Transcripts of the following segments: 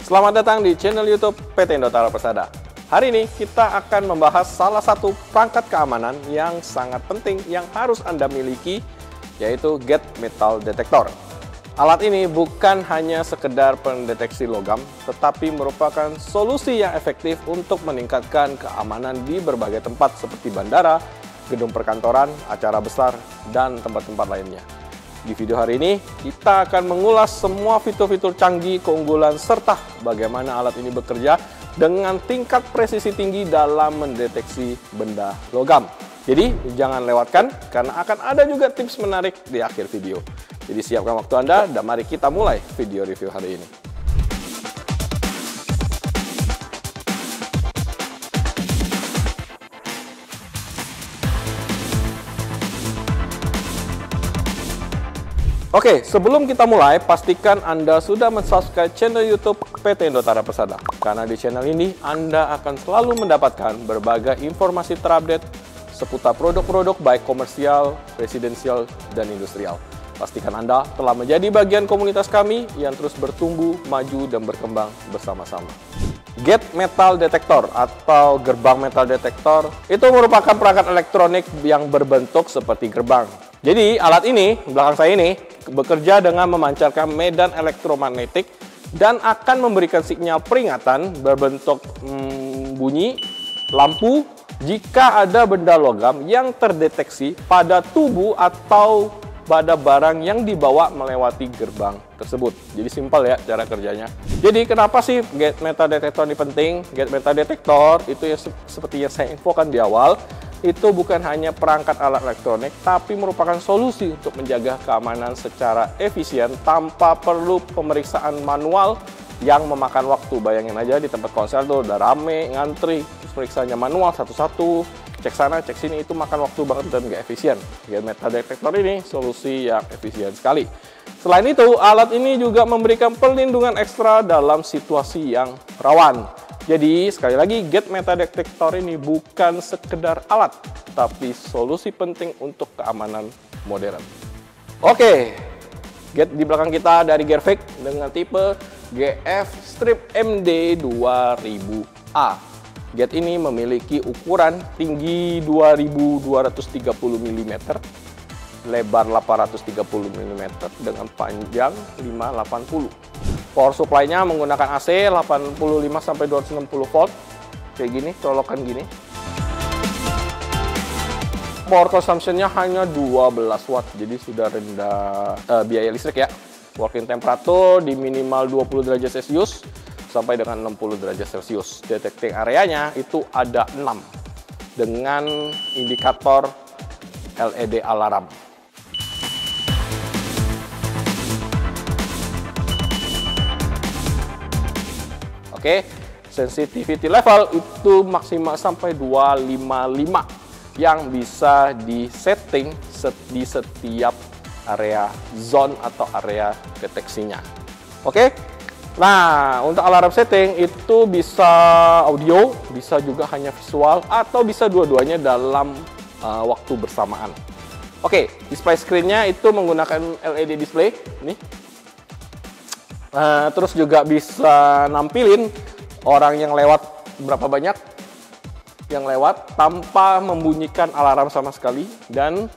Selamat datang di channel YouTube PT Indotara Persada. Hari ini kita akan membahas salah satu perangkat keamanan yang sangat penting yang harus Anda miliki, yaitu Gate Metal Detector. Alat ini bukan hanya sekedar pendeteksi logam, tetapi merupakan solusi yang efektif untuk meningkatkan keamanan di berbagai tempat seperti bandara, gedung perkantoran, acara besar, dan tempat-tempat lainnya. Di video hari ini, kita akan mengulas semua fitur-fitur canggih, keunggulan, serta bagaimana alat ini bekerja dengan tingkat presisi tinggi dalam mendeteksi benda logam. Jadi, jangan lewatkan, karena akan ada juga tips menarik di akhir video. Jadi, siapkan waktu Anda, dan mari kita mulai video review hari ini. Oke, sebelum kita mulai, pastikan Anda sudah mensubscribe channel YouTube PT Indotara Persada. Karena di channel ini, Anda akan selalu mendapatkan berbagai informasi terupdate seputar produk-produk baik komersial, residensial, dan industrial. Pastikan Anda telah menjadi bagian komunitas kami yang terus bertumbuh, maju, dan berkembang bersama-sama. Gate Metal Detector atau gerbang metal detektor itu merupakan perangkat elektronik yang berbentuk seperti gerbang. Jadi alat ini, belakang saya ini, bekerja dengan memancarkan medan elektromagnetik dan akan memberikan sinyal peringatan berbentuk bunyi lampu jika ada benda logam yang terdeteksi pada tubuh atau pada barang yang dibawa melewati gerbang tersebut. Jadi simpel ya cara kerjanya. Jadi kenapa sih Gate Metal Detector ini penting? Gate Metal Detector itu ya seperti yang saya infokan di awal, itu bukan hanya perangkat alat elektronik, tapi merupakan solusi untuk menjaga keamanan secara efisien tanpa perlu pemeriksaan manual yang memakan waktu. Bayangin aja di tempat konser tuh udah rame, ngantri, terus periksanya manual satu-satu, cek sana, cek sini, itu makan waktu banget dan nggak efisien. Gate Metal Detector ini solusi yang efisien sekali. Selain itu, alat ini juga memberikan perlindungan ekstra dalam situasi yang rawan. Jadi, sekali lagi, Gate Metal Detector ini bukan sekedar alat, tapi solusi penting untuk keamanan modern. Oke, gate di belakang kita dari Gearfix dengan tipe GF Strip MD 2000A. Gate ini memiliki ukuran tinggi 2230 mm, lebar 830 mm, dengan panjang 580. Power supply-nya menggunakan AC 85-260 volt, kayak gini, colokan gini. Power consumption-nya hanya 12 watt, jadi sudah rendah biaya listrik ya. Working temperature di minimal 20 derajat Celcius sampai dengan 60 derajat Celcius. Detecting areanya itu ada 6 dengan indikator LED alarm. Oke, sensitivity level itu maksimal sampai 255 yang bisa disetting di setiap area zone atau area deteksinya. Oke, nah untuk alarm setting itu bisa audio, bisa juga hanya visual, atau bisa dua-duanya dalam waktu bersamaan. Oke, display screen-nya itu menggunakan LED display nih. Terus juga bisa nampilin orang yang lewat berapa banyak yang lewat tanpa membunyikan alarm sama sekali, dan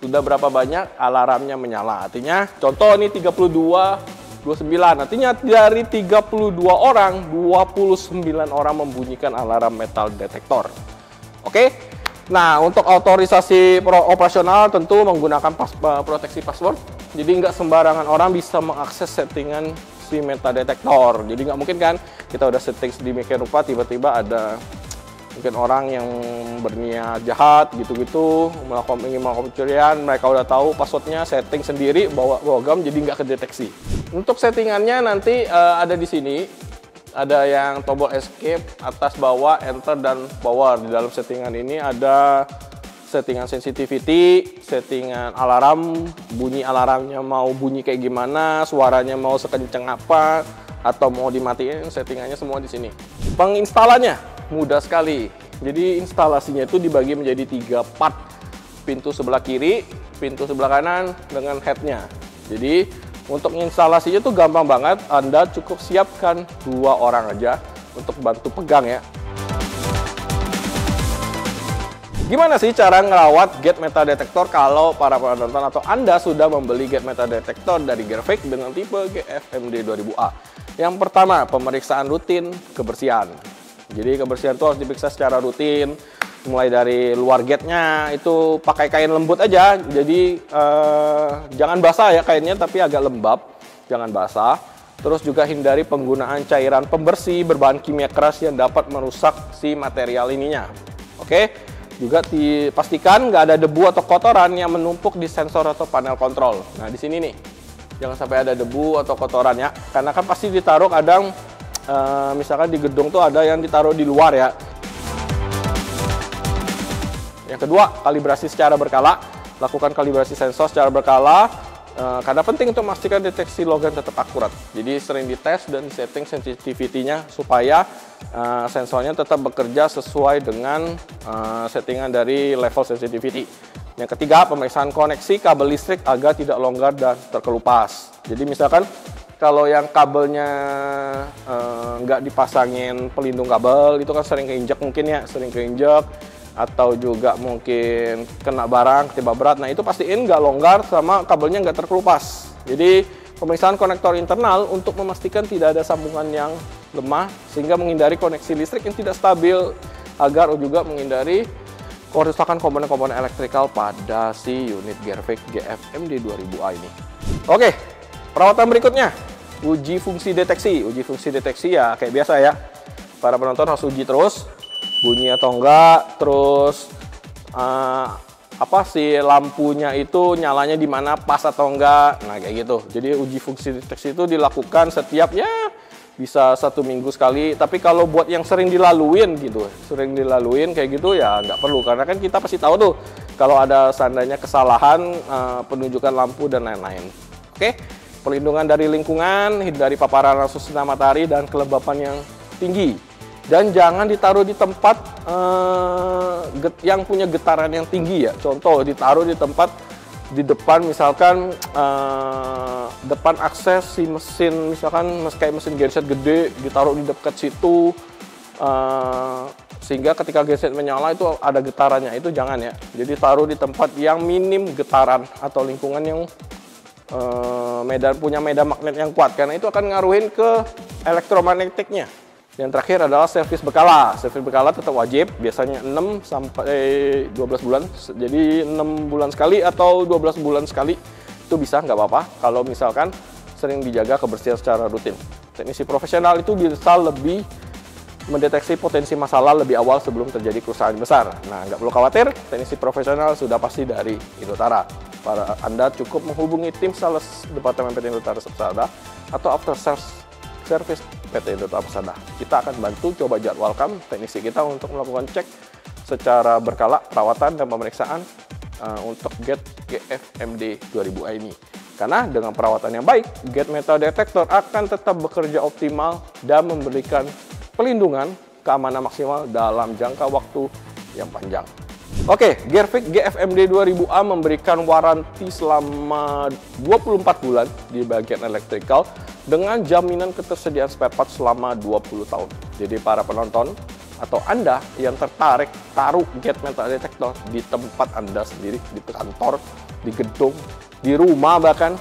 sudah berapa banyak alarmnya menyala. Artinya contoh ini 32-29, artinya dari 32 orang 29 orang membunyikan alarm metal detektor. Oke, nah untuk otorisasi operasional tentu menggunakan proteksi password. Jadi nggak sembarangan orang bisa mengakses settingan si metal detektor. Jadi nggak mungkin kan kita udah setting sedemikian rupa, tiba-tiba ada mungkin orang yang berniat jahat gitu-gitu ingin melakukan pencurian. Mereka udah tahu passwordnya, setting sendiri bawa logam, jadi nggak kedeteksi. Untuk settingannya nanti ada di sini, ada yang tombol escape, atas, bawah, enter, dan power. Di dalam settingan ini ada settingan sensitivity, settingan alarm, bunyi alarmnya mau bunyi kayak gimana, suaranya mau sekenceng apa, atau mau dimatiin, settingannya semua di sini. Penginstalannya mudah sekali. Jadi instalasinya itu dibagi menjadi 3 part. Pintu sebelah kiri, pintu sebelah kanan dengan headnya. Jadi Untuk instalasinya tuh gampang banget, Anda cukup siapkan 2 orang aja untuk bantu pegang ya. Gimana sih cara ngerawat gate metal detector kalau para penonton atau Anda sudah membeli gate metal detector dari Gearfix dengan tipe GFMD 2000A? Yang pertama, pemeriksaan rutin kebersihan. Jadi kebersihan itu harus diperiksa secara rutin. Mulai dari luar gate-nya itu pakai kain lembut aja, jadi jangan basah ya kainnya, tapi agak lembab, jangan basah. Terus juga hindari penggunaan cairan pembersih berbahan kimia keras yang dapat merusak si material ininya. Oke, juga dipastikan nggak ada debu atau kotoran yang menumpuk di sensor atau panel kontrol. Nah di sini nih, jangan sampai ada debu atau kotoran ya, karena kan pasti ditaruh kadang, misalkan di gedung tuh ada yang ditaruh di luar ya. Yang kedua, kalibrasi secara berkala. Lakukan kalibrasi sensor secara berkala, karena penting untuk memastikan deteksi logam tetap akurat. Jadi sering dites dan setting sensitivity-nya supaya sensornya tetap bekerja sesuai dengan settingan dari level sensitivity. Yang ketiga, pemeriksaan koneksi kabel listrik agar tidak longgar dan terkelupas. Jadi misalkan kalau yang kabelnya nggak dipasangin pelindung kabel, itu kan sering keinjak mungkin ya, sering keinjak. Atau juga mungkin kena barang, ketiba berat. Nah itu pastiin nggak longgar sama kabelnya nggak terkelupas. Jadi pemeriksaan konektor internal untuk memastikan tidak ada sambungan yang lemah sehingga menghindari koneksi listrik yang tidak stabil, agar juga menghindari kerusakan komponen-komponen elektrikal pada si unit Gearfix GFMD 2000A ini. Oke, perawatan berikutnya, uji fungsi deteksi. Uji fungsi deteksi ya kayak biasa ya, para penonton harus uji terus bunyi atau enggak, terus apa sih lampunya itu nyalanya di mana, pas atau enggak. Nah kayak gitu. Jadi uji fungsi deteksi itu dilakukan setiap ya bisa 1 minggu sekali. Tapi kalau buat yang sering dilaluin gitu, sering dilaluin kayak gitu ya nggak perlu, karena kan kita pasti tahu tuh kalau ada seandainya kesalahan penunjukan lampu dan lain-lain. Oke, perlindungan dari lingkungan, hindari paparan langsung sinar matahari dan kelembapan yang tinggi. Dan jangan ditaruh di tempat yang punya getaran yang tinggi ya. Contoh, ditaruh di tempat di depan misalkan depan akses si mesin, misalkan kayak mesin genset gede, ditaruh di dekat situ sehingga ketika genset menyala itu ada getarannya, itu jangan ya. Jadi taruh di tempat yang minim getaran atau lingkungan yang punya medan magnet yang kuat, karena itu akan ngaruhin ke elektromagnetiknya. Yang terakhir adalah servis berkala. Servis berkala tetap wajib, biasanya 6 sampai 12 bulan. Jadi 6 bulan sekali atau 12 bulan sekali itu bisa, nggak apa-apa kalau misalkan sering dijaga kebersihan secara rutin. Teknisi profesional itu bisa lebih mendeteksi potensi masalah lebih awal sebelum terjadi kerusakan besar. Nah, nggak perlu khawatir, teknisi profesional sudah pasti dari Indotara. Anda cukup menghubungi tim sales Departemen PT Indotara Persada atau after service PT Indotara Persada. Kita akan bantu coba jadwalkan teknisi kita untuk melakukan cek secara berkala perawatan dan pemeriksaan untuk gate GFMD 2000A ini. Karena dengan perawatan yang baik, gate metal detector akan tetap bekerja optimal dan memberikan pelindungan keamanan maksimal dalam jangka waktu yang panjang. Oke, Gearfix GFMD 2000A memberikan waranti selama 24 bulan di bagian elektrikal dengan jaminan ketersediaan spare part selama 20 tahun. Jadi para penonton atau Anda yang tertarik taruh gate metal detector di tempat Anda sendiri, di kantor, di gedung, di rumah bahkan,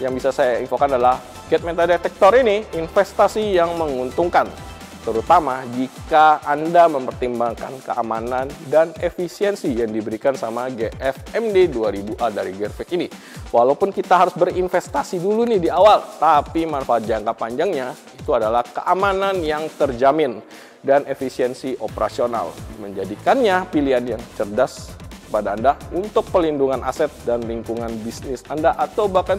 yang bisa saya infokan adalah gate metal detector ini investasi yang menguntungkan, terutama jika Anda mempertimbangkan keamanan dan efisiensi yang diberikan sama GFMD 2000A dari Gearfix ini. Walaupun kita harus berinvestasi dulu nih di awal, tapi manfaat jangka panjangnya itu adalah keamanan yang terjamin dan efisiensi operasional, menjadikannya pilihan yang cerdas pada Anda untuk pelindungan aset dan lingkungan bisnis Anda atau bahkan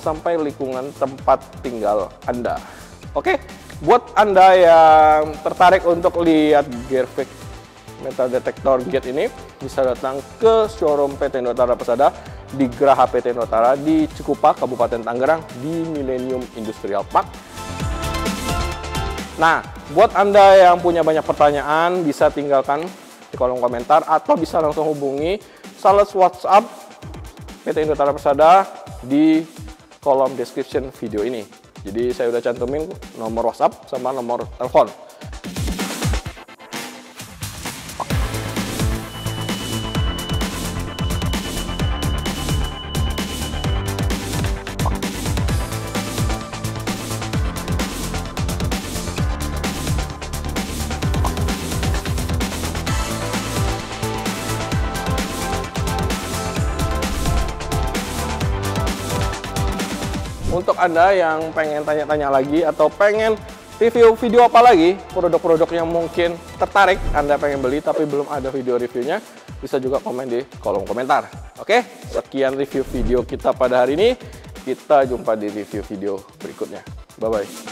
sampai lingkungan tempat tinggal Anda. Oke, buat Anda yang tertarik untuk lihat Gearfix metal detector gate ini, bisa datang ke showroom PT Indotara Persada di Geraha PT Indotara di Cikupa, Kabupaten Tangerang di Millennium Industrial Park. Nah, buat Anda yang punya banyak pertanyaan, bisa tinggalkan di kolom komentar atau bisa langsung hubungi sales WhatsApp PT Indotara Persada di kolom description video ini. Jadi saya udah cantumin nomor WhatsApp sama nomor telepon. Untuk Anda yang pengen tanya-tanya lagi atau pengen review video apa lagi, produk-produk yang mungkin tertarik Anda pengen beli tapi belum ada video reviewnya, bisa juga komen di kolom komentar. Oke, sekian review video kita pada hari ini. Kita jumpa di review video berikutnya. Bye-bye.